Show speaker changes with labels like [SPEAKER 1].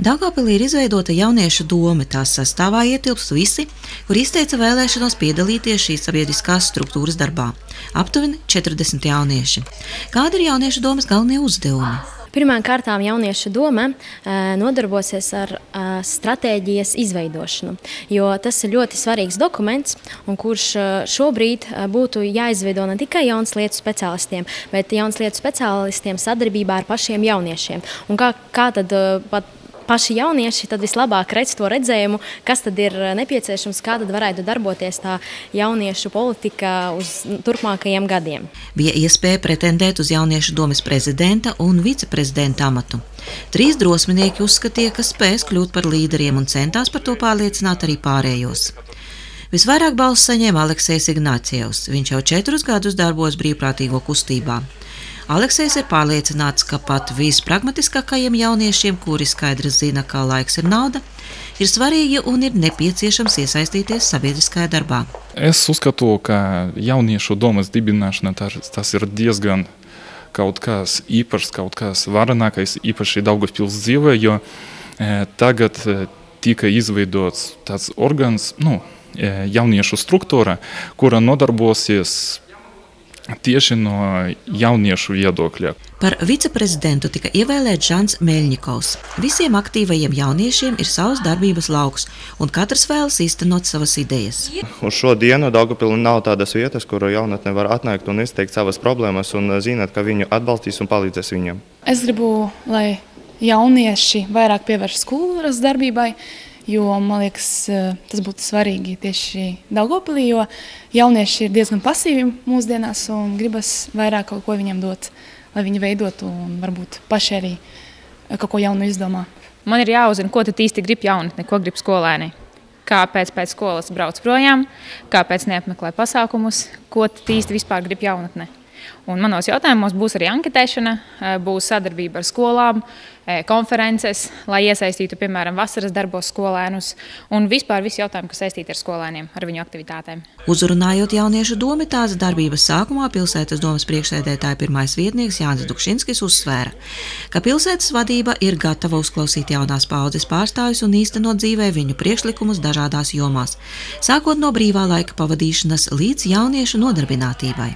[SPEAKER 1] Daugavpilī ir izveidota jauniešu dome, tās sastāvā ietilpst visi, kur izteica vēlēšanos piedalīties šīs sabiedriskās struktūras darbā. Aptuveni 40 jaunieši. Kādi ir jauniešu domes galvenie uzdevumi?
[SPEAKER 2] Pirmām kārtām jauniešu doma nodarbosies ar stratēģijas izveidošanu, jo tas ir ļoti svarīgs dokuments, un kurš šobrīd būtu jāizveido ne tikai jaunas lietu speciālistiem, bet jaunas lietu speciālistiem sadarbībā ar pašiem jauniešiem. Un kā tad pat paši jaunieši tad vislabāk redz to redzējumu, kas tad ir nepieciešams, kā tad varētu darboties tā jauniešu politika uz turpmākajiem gadiem.
[SPEAKER 1] Bija iespēja pretendēt uz jauniešu domes prezidenta un viceprezidenta amatu. 3 drosminieki uzskatīja, ka spēs kļūt par līderiem un centās par to pārliecināt arī pārējos. Visvairāk balsu saņēma Aleksejs Ignācijevs. Viņš jau 4 gadus darbojas brīvprātīgo kustībā. Aleksejs ir pārliecināts, ka pat vispragmatiskākajiem jauniešiem, kuri skaidri zina, ka laiks ir nauda, ir svarīgi un ir nepieciešams iesaistīties sabiedriskajā darbā.
[SPEAKER 3] Es uzskatu, ka jauniešu domes dibināšana tas ir diezgan kaut kas īpašs, kaut kas varenākais, īpaši Daugavpils dzīvē, jo tagad tika izveidots tāds organs, jauniešu struktūra, kura nodarbosies tieši no jauniešu viedokļa.
[SPEAKER 1] Par viceprezidentu tika ievēlēts Žants Meļņikovs. Visiem aktīvajiem jauniešiem ir savs darbības lauks, un katrs vēlas īstenot savas idejas.
[SPEAKER 4] Uz šo dienu Daugavpilī nav tādas vietas, kur jaunatne var atnākt un izteikt savas problēmas un zināt, ka viņu atbalstīs un palīdzēs viņiem.
[SPEAKER 5] Es gribu, lai jaunieši vairāk pievērš kultūras darbībai, jo, man liekas, tas būtu svarīgi tieši Daugavpilī, jo jaunieši ir diezgan pasīvi mūsdienās un gribas vairāk kaut ko viņiem dot, lai viņi veidotu un varbūt paši arī kaut ko jaunu izdomā.
[SPEAKER 6] Man ir jāuzzina, ko tad īsti grib jaunatne, ko grib skolēni. Kāpēc pēc skolas brauc projām, kāpēc neapmeklē pasākumus, ko tad īsti vispār grib jaunatne. Un manos jautājumos būs arī anketēšana, būs sadarbība ar skolām, konferences, lai iesaistītu, piemēram, vasaras darbos skolēnus un vispār visi jautājumi, kas saistīti ar skolēniem, ar viņu aktivitātēm.
[SPEAKER 1] Uzrunājot jauniešu domi, tās darbības sākumā pilsētas domes priekšsēdētāja pirmais vietnieks Jānis Dukšinskis uzsvēra, ka pilsētas vadība ir gatava uzklausīt jaunās paaudzes pārstāvjus un īstenot dzīvē viņu priekšlikumus dažādās jomās, sākot no brīvā laika pavadīšanas līdz jauniešu nodarbinātībai.